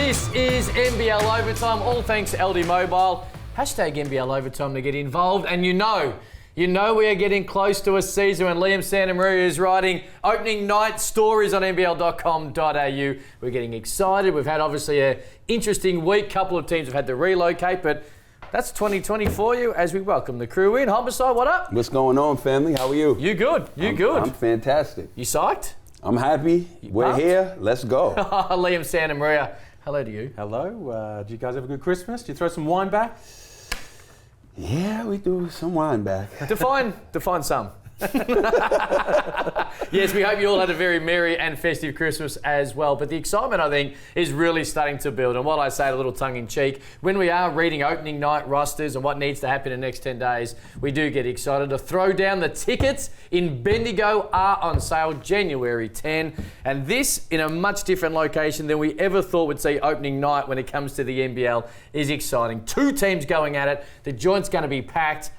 This is NBL Overtime, all thanks to LD Mobile. Hashtag NBL Overtime to get involved. And you know we are getting close to a season when Liam Santamaria is writing opening night stories on nbl.com.au. We're getting excited. We've had obviously an interesting week. Couple of teams have had to relocate, but that's 2020 for you as we welcome the crew in. Homicide, what up? What's going on, family? How are you? You good? Good? I'm fantastic. You psyched? I'm happy. We're pumped? Here. Let's go. Liam Santamaria, hello to you. Hello. Did you guys have a good Christmas? Did you throw some wine back? Yeah, we do some wine back. Define some. Yes, we hope you all had a very merry and festive Christmas as well. But the excitement, I think, is really starting to build. And while I say it a little tongue-in-cheek, when we are reading opening night rosters and what needs to happen in the next 10 days, we do get excited to throw down. The tickets in Bendigo are on sale January 10. And this, in a much different location than we ever thought would see opening night when it comes to the NBL, is exciting. 2 teams going at it. The joint's going to be packed.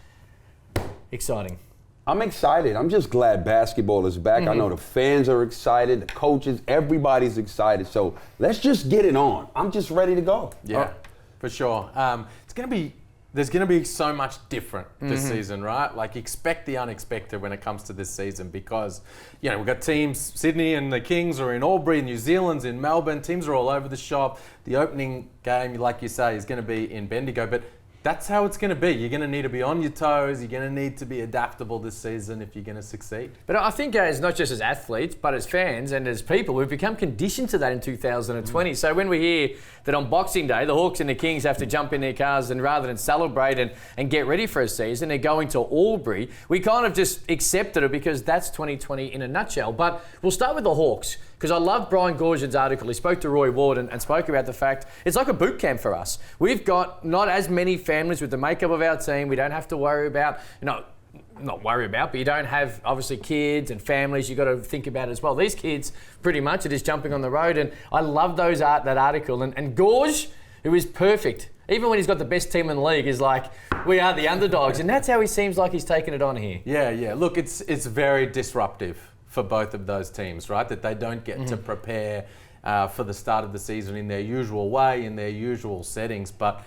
Exciting. I'm excited. I'm just glad basketball is back. I know the fans are excited, the coaches, everybody's excited. So let's just get it on. I'm just ready to go. Yeah, for sure. There's going to be so much different this season, right? Like, expect the unexpected when it comes to this season because, we've got teams, Sydney and the Kings are in Albury, New Zealand's in Melbourne. Teams are all over the shop. The opening game, like you say, is going to be in Bendigo. But that's how it's going to be. You're going to need to be on your toes. You're going to need to be adaptable this season if you're going to succeed. But I think as not just as athletes, but as fans and as people, we've become conditioned to that in 2020. So when we hear that on Boxing Day, the Hawks and the Kings have to jump in their cars and rather than celebrate and get ready for a season, they're going to Albury, we kind of just accepted it because that's 2020 in a nutshell. But we'll start with the Hawks. Because I love Brian Goorjian's article. He spoke to Roy Ward and spoke about the fact it's like a boot camp for us. We've got not as many families with the makeup of our team. We don't have to worry about, not worry about, but you don't have obviously kids and families. You've got to think about it as well. These kids pretty much are just jumping on the road. And I love that article. And Gorge, who is perfect, even when he's got the best team in the league, is like, we are the underdogs. And that's how he seems like he's taking it on here. Yeah. Look, it's very disruptive for both of those teams, right? That they don't get to prepare for the start of the season in their usual way, in their usual settings. But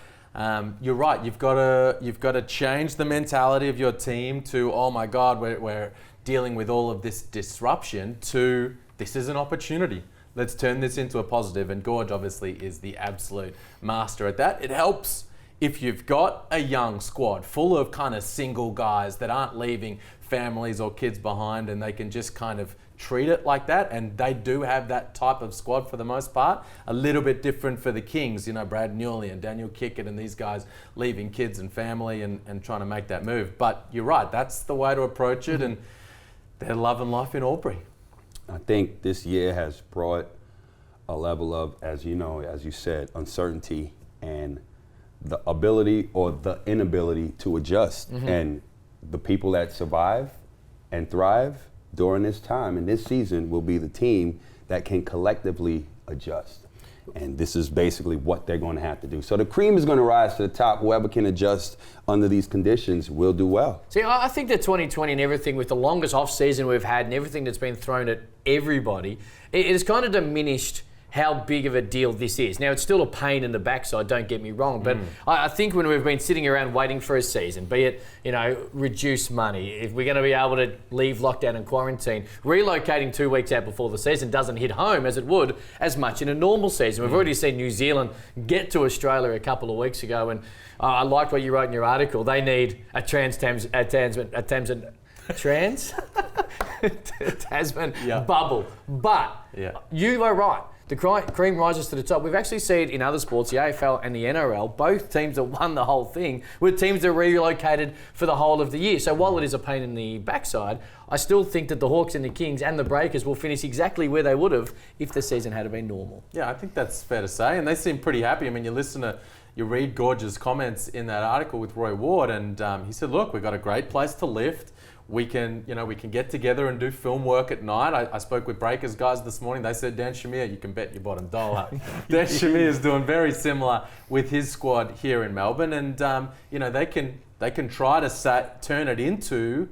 you're right. You've got to change the mentality of your team to, oh my God, we're dealing with all of this disruption, to this is an opportunity. Let's turn this into a positive. And Gorge obviously is the absolute master at that. It helps if you've got a young squad full of kind of single guys that aren't leaving families or kids behind, and they can just kind of treat it like that. And they do have that type of squad for the most part. A little bit different for the Kings, Brad Newley and Daniel Kickett and these guys leaving kids and family and trying to make that move. But you're right, that's the way to approach it, and they're loving life in Albury. I think this year has brought a level of, as you said, uncertainty and the ability or the inability to adjust. And the people that survive and thrive during this time and this season will be the team that can collectively adjust. And this is basically what they're going to have to do. So the cream is going to rise to the top. Whoever can adjust under these conditions will do well. See, I think that 2020 and everything, with the longest off season we've had and everything that's been thrown at everybody, it has kind of diminished how big of a deal this is. Now, it's still a pain in the backside, don't get me wrong, but I think when we've been sitting around waiting for a season, be it, reduce money, if we're going to be able to leave lockdown and quarantine, relocating 2 weeks out before the season doesn't hit home as it would as much in a normal season. We've already seen New Zealand get to Australia a couple of weeks ago, and I like what you wrote in your article. They need a Tasman bubble. But you are right. The cream rises to the top. We've actually seen it in other sports, the AFL and the NRL, both teams that won the whole thing were teams that relocated for the whole of the year. So while it is a pain in the backside, I still think that the Hawks and the Kings and the Breakers will finish exactly where they would have if the season had been normal. Yeah, I think that's fair to say. And they seem pretty happy. I mean, you read Gorge's comments in that article with Roy Ward, and he said, look, we've got a great place to lift. We can get together and do film work at night. I spoke with Breakers guys this morning. They said Dan Shamir, you can bet your bottom dollar. Dan Shamir is doing very similar with his squad here in Melbourne, and they can try to turn it into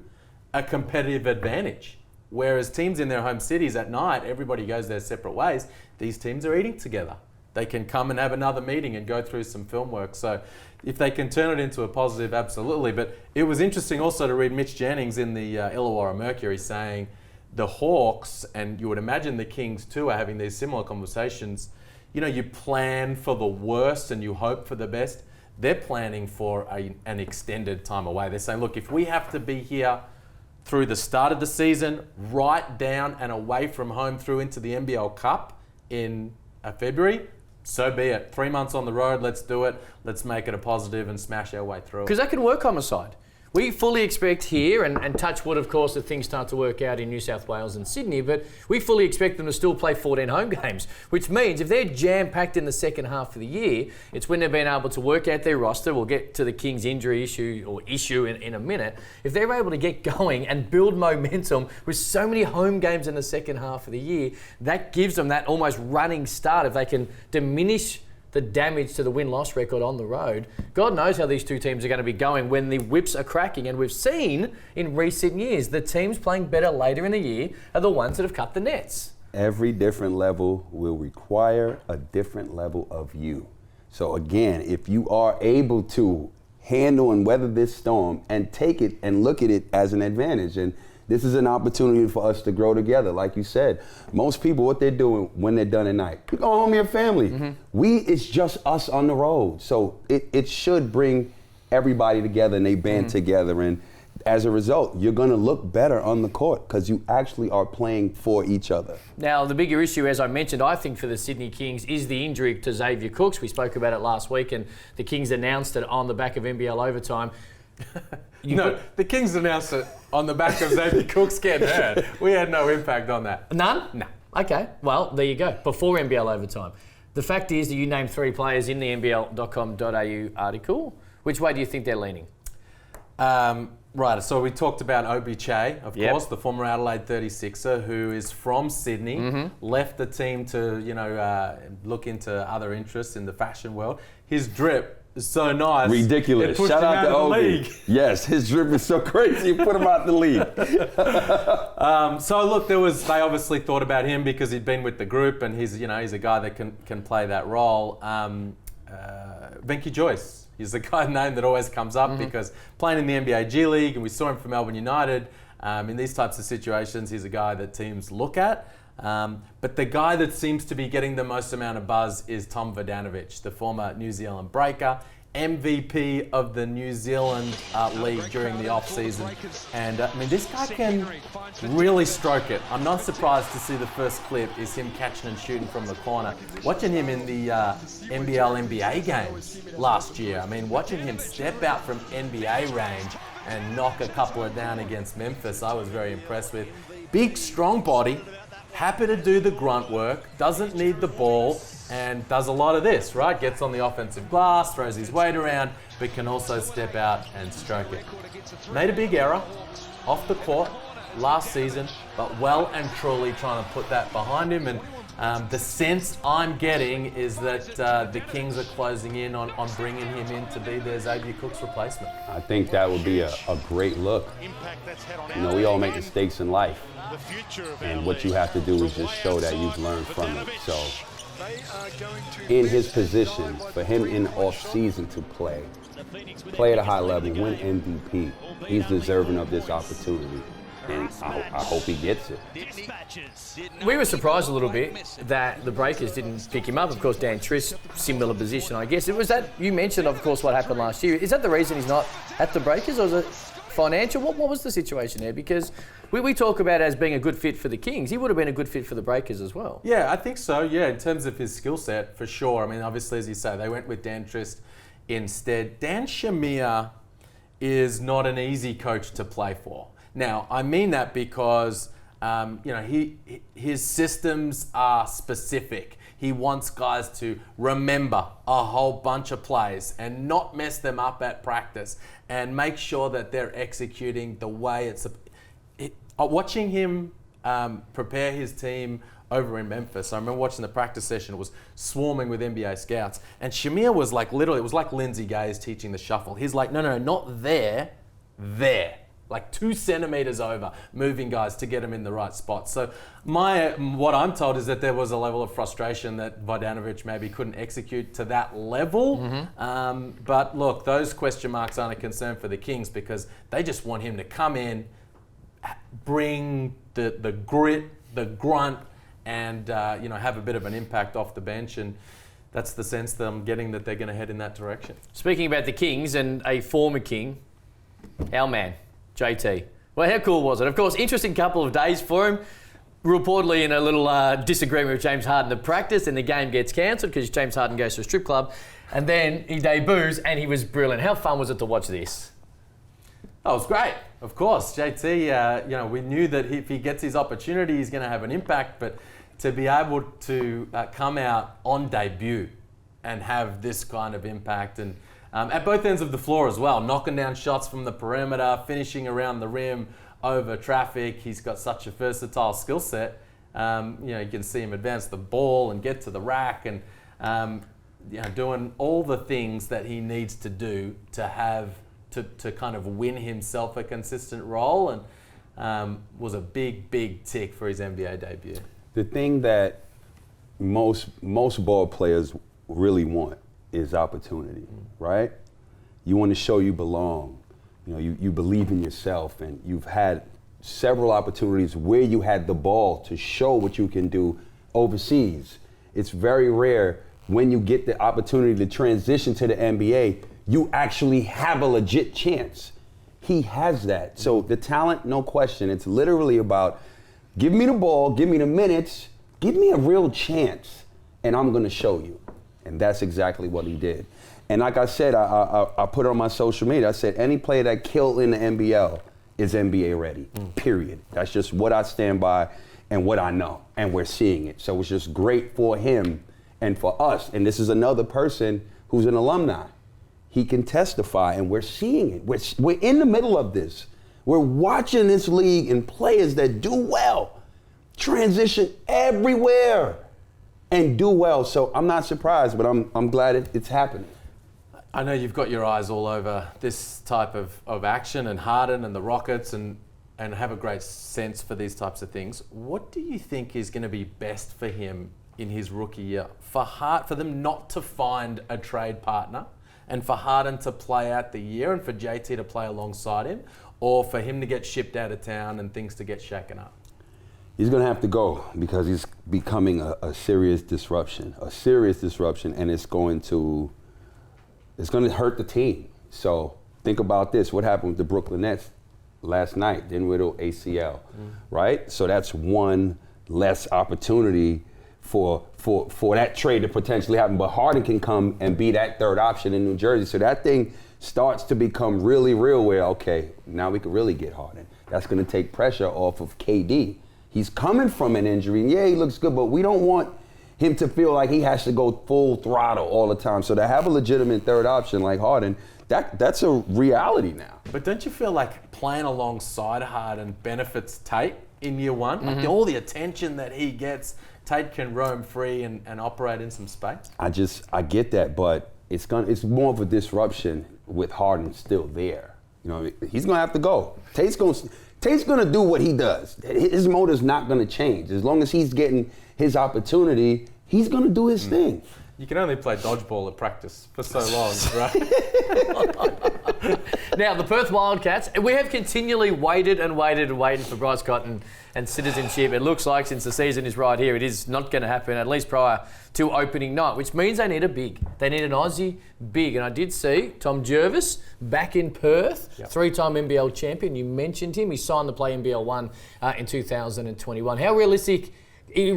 a competitive advantage. Whereas teams in their home cities at night, everybody goes their separate ways. These teams are eating together. they can come and have another meeting and go through some film work. So if they can turn it into a positive, absolutely. But it was interesting also to read Mitch Jennings in the Illawarra Mercury saying the Hawks, and you would imagine the Kings too, are having these similar conversations. You know, you plan for the worst and you hope for the best. They're planning for an extended time away. They're saying, look, if we have to be here through the start of the season, right down and away from home through into the NBL Cup in February, so be it. 3 months on the road, let's do it. Let's make it a positive and smash our way through it. Because that can work on the side. We fully expect here, and touch wood, of course, that things start to work out in New South Wales and Sydney, but we fully expect them to still play 14 home games, which means if they're jam-packed in the second half of the year, it's when they've been able to work out their roster. We'll get to the Kings injury issue in a minute. If they're able to get going and build momentum with so many home games in the second half of the year, that gives them that almost running start. If they can diminish the damage to the win-loss record on the road, God knows how these two teams are going to be going when the whips are cracking. And we've seen in recent years, the teams playing better later in the year are the ones that have cut the nets. Every different level will require a different level of you. So again, if you are able to handle and weather this storm and take it and look at it as an advantage, and this is an opportunity for us to grow together. Like you said, most people, what they're doing when they're done at night, you go home to your family. It's just us on the road. So it should bring everybody together and they band together. And as a result, you're going to look better on the court because you actually are playing for each other. Now, the bigger issue, as I mentioned, I think for the Sydney Kings is the injury to Xavier Cooks. We spoke about it last week and the Kings announced it on the back of NBL Overtime. The Kings announced it on the back of Xavier Cooks getting hurt. We had no impact on that. None? No. Okay, well, there you go. Before NBL Overtime. The fact is that you named 3 players in the NBL.com.au article. Which way do you think they're leaning? Right, so we talked about Obi-Che, of course, the former Adelaide 36er who is from Sydney, left the team to, look into other interests in the fashion world. His drip is so nice. Ridiculous. Shout out to Obi. Yes, his drip is so crazy. You put him out the league. So look, they obviously thought about him because he'd been with the group and he's a guy that can play that role. Venky Joyce. He's the guy name that always comes up because playing in the NBA G League, and we saw him for Melbourne United, in these types of situations, he's a guy that teams look at. But the guy that seems to be getting the most amount of buzz is Tom Vadanovich, the former New Zealand breaker, MVP of the New Zealand League during the off-season. And this guy can really stroke it. I'm not surprised to see the first clip is him catching and shooting from the corner. Watching him in the NBL NBA games last year, watching him step out from NBA range and knock a couple of down against Memphis, I was very impressed with. Big, strong body, happy to do the grunt work, doesn't need the ball, and does a lot of this, right? Gets on the offensive glass, throws his weight around, but can also step out and stroke it. Made a big error off the court last season, but well and truly trying to put that behind him. And the sense I'm getting is that the Kings are closing in on bringing him in to be their Xavier Cooks replacement. I think that would be a great look. We all make mistakes in life. And what you have to do is just show that you've learned from it. So in his position, for him in off-season to play at a high level, win MVP, he's deserving of this opportunity. And I hope he gets it. We were surprised a little bit that the Breakers didn't pick him up. Of course, Dan Triss, similar position, I guess. It was that you mentioned, of course, what happened last year. Is that the reason he's not at the Breakers, or is it financial? What was the situation there? Because we talk about it as being a good fit for the Kings. He would have been a good fit for the Breakers as well. Yeah, I think so. Yeah, in terms of his skill set, for sure. Obviously, as you say, they went with Dan Triss instead. Dan Shamir is not an easy coach to play for. Now, I mean that because his systems are specific. He wants guys to remember a whole bunch of plays and not mess them up at practice and make sure that they're executing the way it's. Watching him prepare his team over in Memphis, I remember watching the practice session. It was swarming with NBA scouts, and Shamir was like literally, it was like Lindsay Gaze teaching the shuffle. He's like, no, not there. like 2 centimeters over, moving guys to get them in the right spot. So what I'm told is that there was a level of frustration that Vadanovich maybe couldn't execute to that level. But look, those question marks aren't a concern for the Kings because they just want him to come in, bring the grit, the grunt, and have a bit of an impact off the bench. And that's the sense that I'm getting, that they're going to head in that direction. Speaking about the Kings and a former King, our man, JT. Well, how cool was it? Of course, interesting couple of days for him. Reportedly in a little disagreement with James Harden at practice, and the game gets cancelled because James Harden goes to a strip club. And then he debuts, and he was brilliant. How fun was it to watch this? Oh, it was great. Of course, JT, we knew that if he gets his opportunity, he's going to have an impact, but to be able to come out on debut and have this kind of impact, and at both ends of the floor as well, knocking down shots from the perimeter, finishing around the rim, over traffic. He's got such a versatile skill set. You can see him advance the ball and get to the rack, and doing all the things that he needs to do to have to kind of win himself a consistent role, and was a big tick for his NBA debut. The thing that most ball players really want is opportunity, right? You want to show you belong. You believe in yourself, and you've had several opportunities where you had the ball to show what you can do overseas. It's very rare when you get the opportunity to transition to the NBA, you actually have a legit chance. He has that. So the talent, no question. It's literally about give me the ball, give me the minutes, give me a real chance, and I'm going to show you. And that's exactly what he did. And like I said, I put it on my social media. I said, any player that killed in the NBL is NBA ready, period. That's just what I stand by and what I know. And we're seeing it. So it's just great for him and for us. And this is another person who's an alumni. He can testify, and we're seeing it. We're in the middle of this. We're watching this league and players that do well transition everywhere and do well. So I'm not surprised, but I'm glad it's happening. I know you've got your eyes all over this type of action and Harden and the Rockets and have a great sense for these types of things. What do you think is going to be best for him in his rookie year? For them not to find a trade partner, and for Harden to play out the year and for JT to play alongside him, or for him to get shipped out of town and things to get shaken up? He's going to have to go because he's becoming a serious disruption, and it's going to hurt the team. So think about this. What happened with the Brooklyn Nets last night? Dinwiddie ACL, right? So that's one less opportunity for that trade to potentially happen. But Harden can come and be that third option in New Jersey. So that thing starts to become really real where, okay, now we can really get Harden. That's going to take pressure off of KD. He's coming from an injury, and yeah, he looks good, but we don't want him to feel like he has to go full throttle all the time. So to have a legitimate third option like Harden, that's a reality now. But don't you feel like playing alongside Harden benefits Tate in year one? Like all the attention that he gets, Tate can roam free and operate in some space? I get that, but it's more of a disruption with Harden still there. He's going to have to go. Tate's going to do what he does. His motor's not going to change. As long as he's getting his opportunity, he's going to do his thing. You can only play dodgeball at practice for so long, right? Now, the Perth Wildcats, we have continually waited for Bryce Cotton and citizenship. It looks like since the season is right here, it is not going to happen, at least prior to opening night, which means they need a big. They need an Aussie big. And I did see Tom Jervis back in Perth, three-time NBL champion. You mentioned him. He signed to play NBL 1 in 2021. How realistic? He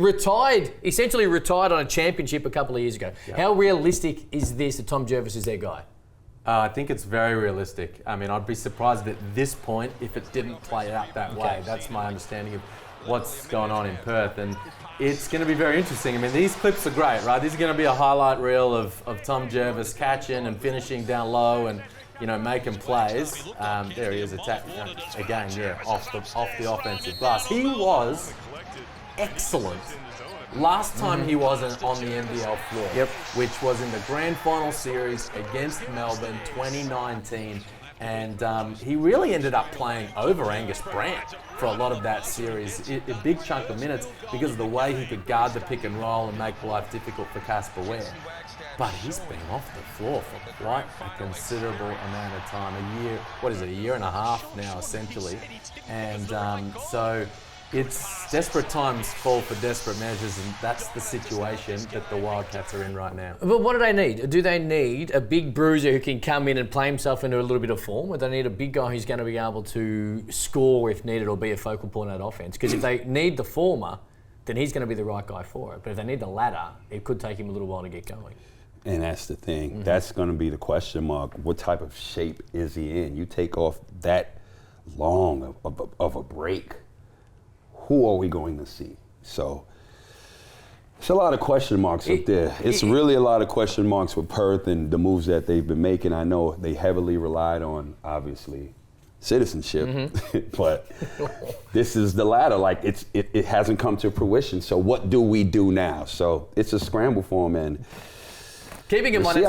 essentially retired on a championship a couple of years ago. Yep. How realistic is this that Tom Jervis is their guy? I think it's very realistic. I mean, I'd be surprised at this point if it didn't play out that way. That's my understanding of what's going on in Perth. And it's going to be very interesting. I mean, these clips are great, right? This is going to be a highlight reel of Tom Jervis catching and finishing down low and, making plays. There he is, again, off the offensive glass. He was excellent last time he wasn't on the NBL floor, which was in the Grand Final Series against Melbourne 2019. And he really ended up playing over Angus Brandt for a lot of that series, a big chunk of minutes, because of the way he could guard the pick and roll and make life difficult for Casper Ware. But he's been off the floor for quite a considerable amount of time. A year and a half now, essentially. And so it's desperate times call for desperate measures, and that's the situation that the Wildcats are in right now. But what do they need? Do they need a big bruiser who can come in and play himself into a little bit of form, or do they need a big guy who's going to be able to score if needed or be a focal point of that offense? Because if they need the former, then he's going to be the right guy for it. But if they need the latter, it could take him a little while to get going. And that's the thing. That's going to be the question mark. What type of shape is he in? You take off that long of a break, who are we going to see? So it's a lot of question marks up there. It's really a lot of question marks with Perth and the moves that they've been making. I know they heavily relied on, obviously, citizenship, but this is the latter. Like, it hasn't come to fruition. So what do we do now? So it's a scramble for them, and keeping in mind,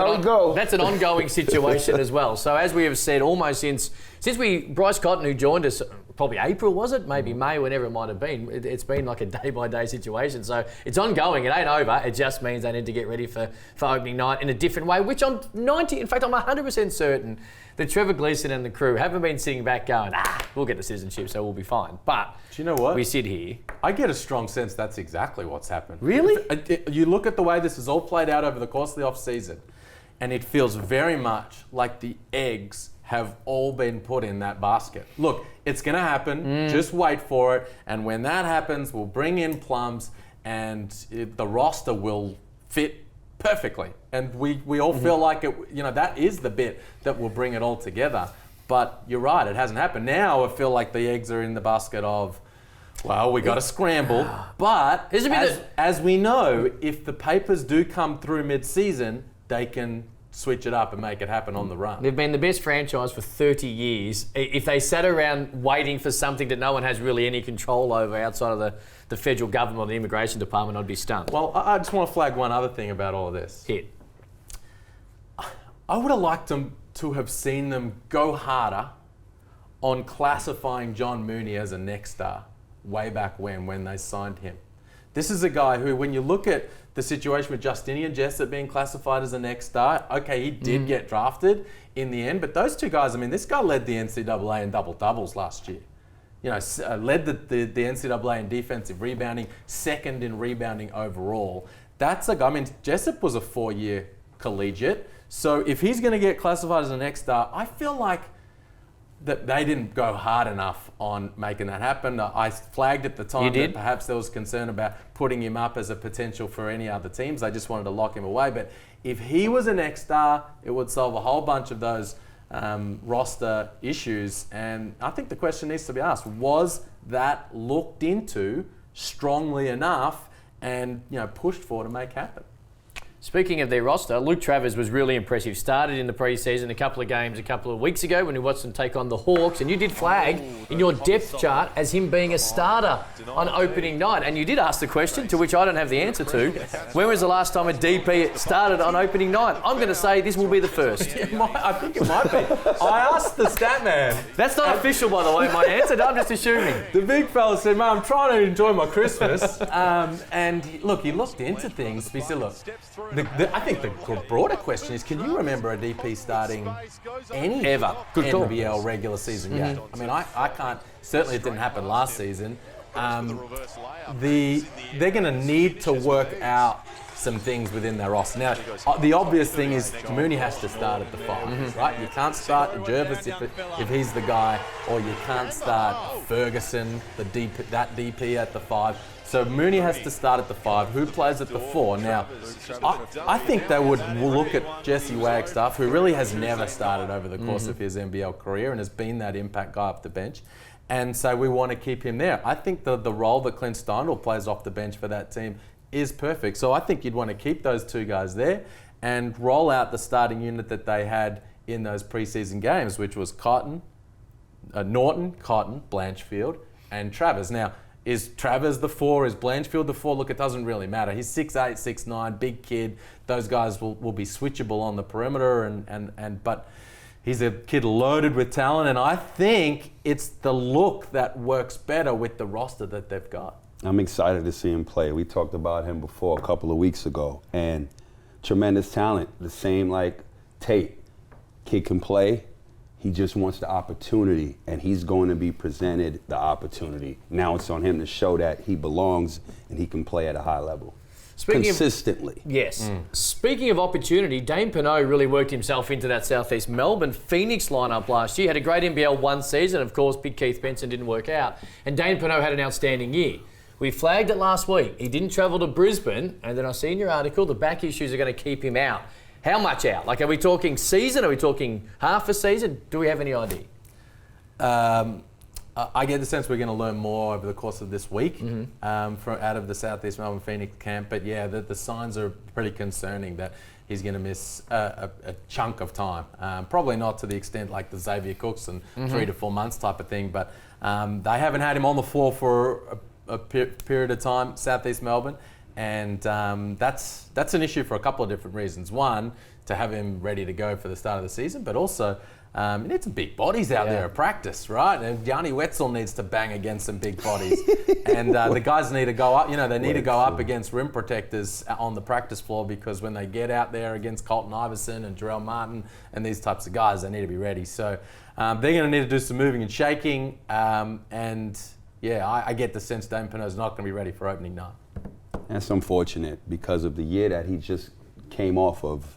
that's an ongoing situation as well. So as we have said, almost since Bryce Cotton, who joined us, probably April, was it? Maybe May, whenever it might have been. It's been like a day-by-day situation. So it's ongoing. It ain't over. It just means they need to get ready for opening night in a different way, which I'm 100% certain that Trevor Gleeson and the crew haven't been sitting back going, we'll get the citizenship, so we'll be fine. But do you know what? We sit here. I get a strong sense that's exactly what's happened. Really? You look at the way this has all played out over the course of the off-season, and it feels very much like the eggs have all been put in that basket. Look, it's going to happen. Just wait for it. And when that happens, we'll bring in plums, and the roster will fit perfectly. And we all feel like that is the bit that will bring it all together. But you're right, it hasn't happened. Now I feel like the eggs are in the basket of, well, we got to scramble. But as we know, if the papers do come through mid-season, they can switch it up and make it happen on the run. They've been the best franchise for 30 years. If they sat around waiting for something that no one has really any control over outside of the federal government or the immigration department, I'd be stunned. Well, I just want to flag one other thing about all of this. Hit. I would have liked them to have seen them go harder on classifying John Mooney as a next star way back when they signed him. This is a guy who, when you look at the situation with Justinian Jessup being classified as a next star, okay, he did get drafted in the end, but those two guys, I mean, this guy led the NCAA in double-doubles last year. Led the NCAA in defensive rebounding, second in rebounding overall. That's a guy, I mean, Jessup was a 4-year collegiate, so if he's going to get classified as a next star, I feel like that they didn't go hard enough on making that happen. I flagged at the time that perhaps there was concern about putting him up as a potential for any other teams. They just wanted to lock him away. But if he was a next star, it would solve a whole bunch of those roster issues. And I think the question needs to be asked, was that looked into strongly enough and pushed for to make happen? Speaking of their roster, Luke Travers was really impressive. Started in the pre-season a couple of games a couple of weeks ago when we watched them take on the Hawks, and you did flag in your depth chart as him being a starter on opening night. And you did ask the question, to which I don't have the answer to, when was the last time a DP started on opening night? I'm going to say this will be the first. I think it might be. I asked the stat man. That's not official, by the way, my answer. I'm just assuming. The big fella said, "Man, I'm trying to enjoy my Christmas." And he looked into things. He said, "Look, I think the broader question is, can you remember a DP starting any NBL regular season game? I mean, I can't. Certainly it didn't happen last season. They're going to need to work out some things within their roster. Now, the obvious thing is Mooney has to start at the 5, right? You can't start Jervis if he's the guy, or you can't start Ferguson, that DP at the 5. So Mooney has to start at the 5. Who plays at the 4? Now, I think they would look at Jesse Wagstaff, who really has never started over the course of his NBL career and has been that impact guy off the bench, and so we want to keep him there. I think the role that Clint Steindl plays off the bench for that team is perfect. So I think you'd want to keep those two guys there and roll out the starting unit that they had in those preseason games, which was Norton, Cotton, Blanchfield, and Travers. Now, is Travers the 4? Is Blanchfield the 4? Look, it doesn't really matter. He's 6'8", 6'9", big kid. Those guys will be switchable on the perimeter, but He's a kid loaded with talent, and I think it's the look that works better with the roster that they've got. I'm excited to see him play. We talked about him before a couple of weeks ago, and tremendous talent. The same like Tate. Kid can play. He just wants the opportunity, and he's going to be presented the opportunity. Now it's on him to show that he belongs and he can play at a high level. Consistently. Yes. Speaking of opportunity, Dane Penneau really worked himself into that Southeast Melbourne Phoenix lineup last year. Had a great NBL one season. Of course, Big Keith Benson didn't work out. And Dane Penneau had an outstanding year. We flagged it last week. He didn't travel to Brisbane, and then I see in your article the back issues are going to keep him out. How much out? Like, are we talking season? Are we talking half a season? Do we have any idea? I get the sense we're going to learn more over the course of this week out of the Southeast Melbourne Phoenix camp. But yeah, the signs are pretty concerning that he's going to miss a chunk of time. Probably not to the extent like the Xavier Cooks and 3 to 4 months type of thing, but they haven't had him on the floor for a period of time, Southeast Melbourne. And that's an issue for a couple of different reasons. One, to have him ready to go for the start of the season, but also you need some big bodies out there at practice, right? And Yanni Wetzel needs to bang against some big bodies. And the guys need to go up, they need to go up against rim protectors on the practice floor, because when they get out there against Colton Iverson and Jarrell Martin and these types of guys, they need to be ready. So they're going to need to do some moving and shaking. And yeah, I get the sense Dane Penneau's not going to be ready for opening night. That's unfortunate because of the year that he just came off of.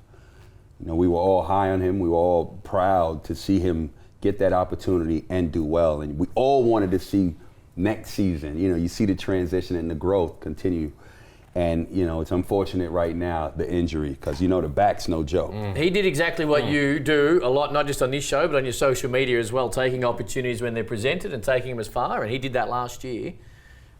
We were all high on him. We were all proud to see him get that opportunity and do well. And we all wanted to see next season, you see the transition and the growth continue. And, it's unfortunate right now, the injury, because, the back's no joke. He did exactly what you do a lot, not just on this show, but on your social media as well, taking opportunities when they're presented and taking them as far. And he did that last year.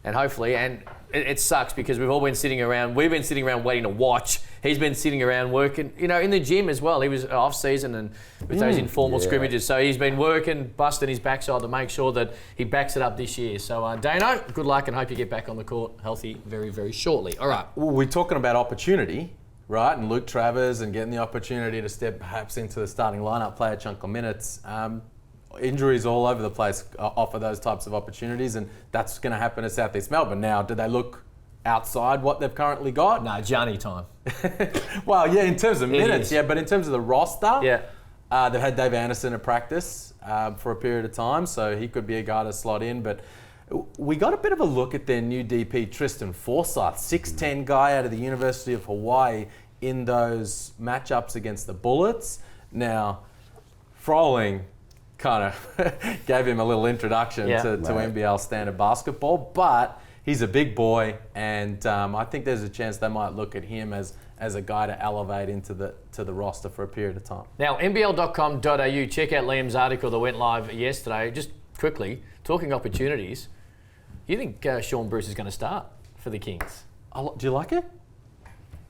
And hopefully, and it sucks because we've been sitting around waiting to watch. He's been sitting around working, in the gym as well. He was off season and with those informal scrimmages. So he's been working, busting his backside to make sure that he backs it up this year. So Dano, good luck and hope you get back on the court healthy very, very shortly. All right. Well, we're talking about opportunity, right? And Luke Travers and getting the opportunity to step perhaps into the starting lineup, play a chunk of minutes. Injuries all over the place offer those types of opportunities, and that's going to happen at Southeast Melbourne. Now, do they look outside what they've currently got? No, Johnny time. Well, yeah, in terms of minutes, but in terms of the roster, they've had Dave Anderson at practice for a period of time, so he could be a guy to slot in. But we got a bit of a look at their new DP, Tristan Forsyth, 6'10" guy out of the University of Hawaii in those matchups against the Bullets. Now, Froling kind of gave him a little introduction to NBL standard basketball, but he's a big boy, and I think there's a chance they might look at him as a guy to elevate into the roster for a period of time. Now, NBL.com.au, check out Liam's article that went live yesterday. Just quickly, talking opportunities, you think Sean Bruce is going to start for the Kings? Do you like it?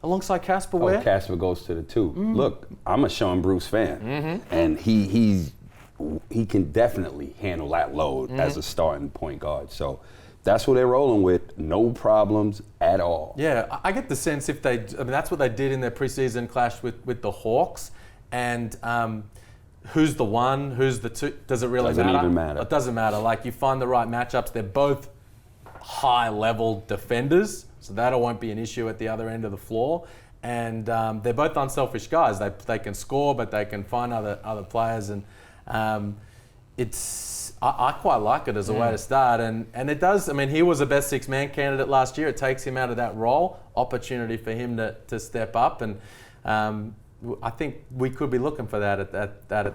Alongside Casper Ware? Casper goes to the 2. Look, I'm a Sean Bruce fan, and he can definitely handle that load as a starting point guard. So that's what they're rolling with. No problems at all. Yeah, I get the sense that's what they did in their preseason clash with the Hawks. And who's the 1, who's the 2? Does it really matter? Doesn't even matter. It doesn't matter. Like, you find the right matchups. They're both high-level defenders, so that won't be an issue at the other end of the floor. And they're both unselfish guys. They can score, but they can find other players. And I quite like it as a way to start, and it does. I mean, he was a best 6-man candidate last year. It takes him out of that role, opportunity for him to step up, and I think we could be looking for that at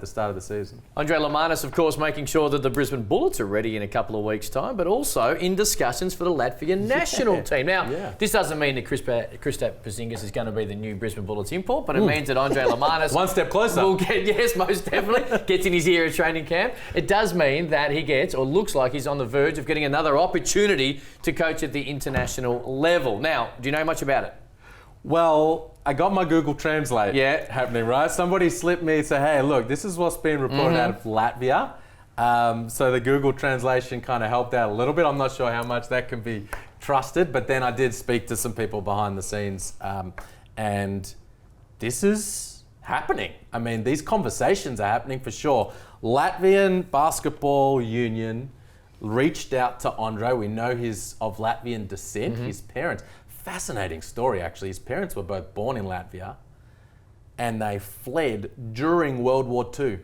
the start of the season. Andre Lamanis, of course, making sure that the Brisbane Bullets are ready in a couple of weeks' time, but also in discussions for the Latvian national team. Now, this doesn't mean that Kristaps Porzingis is going to be the new Brisbane Bullets import, but it means that Andre Lamanis one step closer. Will get, yes, most definitely, gets in his year of training camp. It does mean that he gets, or looks like he's on the verge of getting another opportunity to coach at the international level. Now, do you know much about it? Well, I got my Google Translate happening, right? Somebody slipped me and said, hey, look, this is what's been reported out of Latvia. So the Google translation kind of helped out a little bit. I'm not sure how much that can be trusted, but then I did speak to some people behind the scenes, and this is happening. I mean, these conversations are happening for sure. Latvian Basketball Union reached out to Andre. We know he's of Latvian descent. His parents, fascinating story actually. His parents were both born in Latvia and they fled during World War II.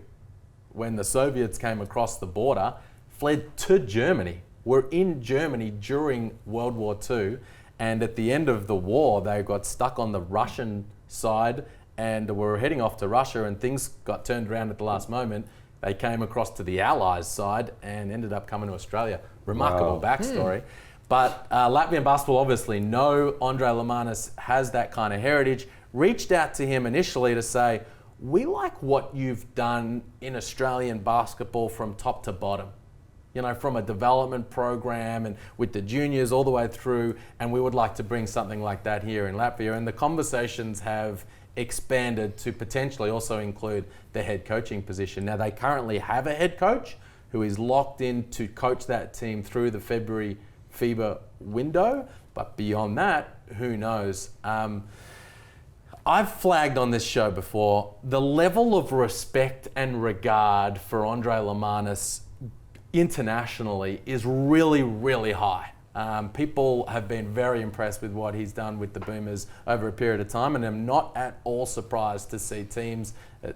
When the Soviets came across the border, fled to Germany. Were in Germany during World War II, and at the end of the war, they got stuck on the Russian side and were heading off to Russia, and things got turned around at the last moment. They came across to the Allies side and ended up coming to Australia. Remarkable backstory. But Latvian basketball obviously know Andre Lamanis has that kind of heritage. Reached out to him initially to say, we like what you've done in Australian basketball from top to bottom. You know, from a development program and with the juniors all the way through, and we would like to bring something like that here in Latvia. And the conversations have expanded to potentially also include the head coaching position. Now, they currently have a head coach who is locked in to coach that team through the February FIBA window, but beyond that, who knows? I've flagged on this show before, the level of respect and regard for Andre Lamanis internationally is really, really high. People have been very impressed with what he's done with the Boomers over a period of time, and I'm not at all surprised to see teams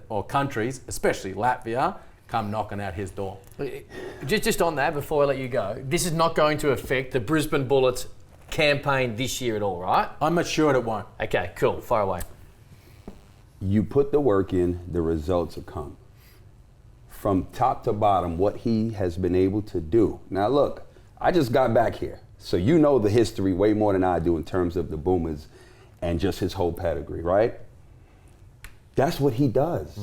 or countries, especially Latvia, come knocking at his door. Just on that, before I let you go, this is not going to affect the Brisbane Bullets campaign this year at all, right? I'm assured it won't. Okay, cool. Fire away. You put the work in, the results will come. From top to bottom, what he has been able to do. Now look, I just got back here, so you know the history way more than I do in terms of the Boomers and just his whole pedigree, right? That's what he does.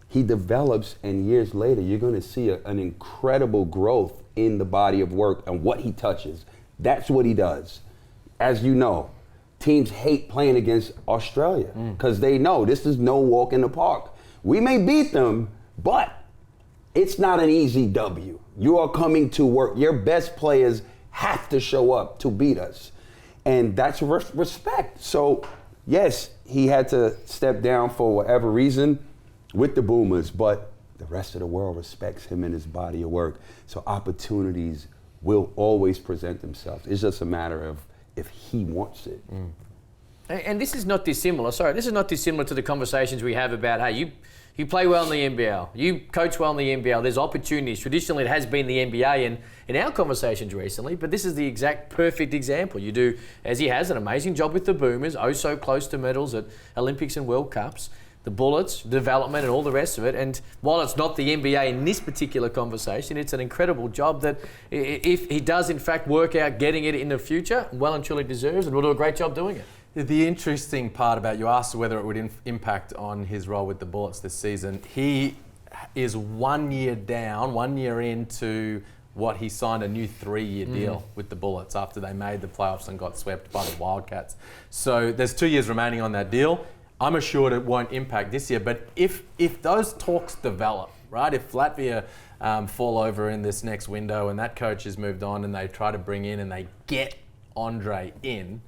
He develops, and years later, you're going to see an incredible growth in the body of work and what he touches. That's what he does. As you know, teams hate playing against Australia because they know this is no walk in the park. We may beat them, but it's not an easy W. You are coming to work. Your best players have to show up to beat us. And that's respect. So, yes, he had to step down for whatever reason with the Boomers, but the rest of the world respects him and his body of work. So opportunities will always present themselves. It's just a matter of if he wants it. And this is not dissimilar. This is not dissimilar to the conversations we have about, hey, you play well in the NBL, you coach well in the NBL, there's opportunities. Traditionally, it has been the NBA and in our conversations recently, but this is the exact perfect example. You do, as he has, an amazing job with the Boomers, oh so close to medals at Olympics and World Cups, the Bullets, development and all the rest of it. And while it's not the NBA in this particular conversation, it's an incredible job that if he does in fact work out getting it in the future, well and truly deserves, and will do a great job doing it. The interesting part about, you asked whether it would impact on his role with the Bullets this season. He is 1 year down, 1 year into what he signed a new 3-year deal with the Bullets after they made the playoffs and got swept by the Wildcats. So there's 2 years remaining on that deal. I'm assured it won't impact this year, but if those talks develop, right, if Latvia fall over in this next window and that coach has moved on and they try to bring in and they get Andre in,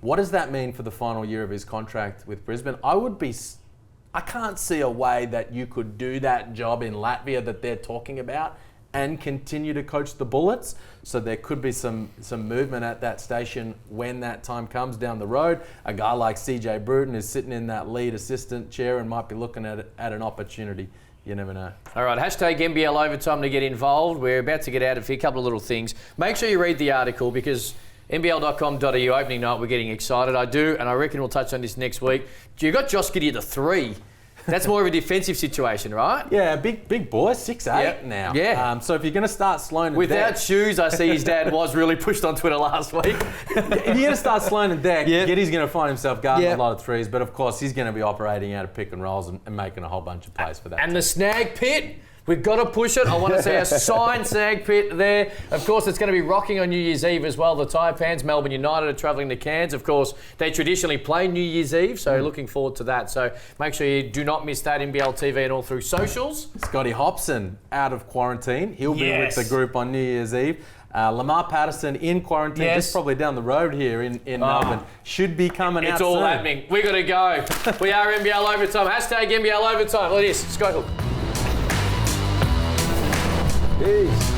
what does that mean for the final year of his contract with Brisbane? I can't see a way that you could do that job in Latvia that they're talking about and continue to coach the Bullets. So there could be some movement at that station when that time comes down the road. A guy like CJ Bruton is sitting in that lead assistant chair and might be looking at an opportunity. You never know. All right, hashtag NBL Overtime to get involved. We're about to get out of here. A couple of little things. Make sure you read the article because NBL.com.au opening night, we're getting excited. I do, and I reckon we'll touch on this next week. You got Josh Giddey at the 3. That's more of a defensive situation, right? Yeah, big boy, 6'8" now. Yeah. So if you're going to start slowing without shoes, I see his dad was really pushed on Twitter last week. If you're going to start slowing it down, Giddey's going to find himself guarding a lot of threes, but of course he's going to be operating out of pick and rolls and making a whole bunch of plays for that. And team. The snag pit. We've got to push it. I want to see a signed snag pit there. Of course, it's going to be rocking on New Year's Eve as well. The Taipans, Melbourne United are travelling to Cairns. Of course, they traditionally play New Year's Eve, so looking forward to that. So make sure you do not miss that. NBL TV and all through socials. Scotty Hobson out of quarantine. He'll be with the group on New Year's Eve. Lamar Patterson in quarantine, Yes. just probably down the road here in Melbourne, should be coming out It's all soon. happening. We got to go. We are NBL Overtime. Hashtag NBL Overtime. Look at this. Skyhook. Peace.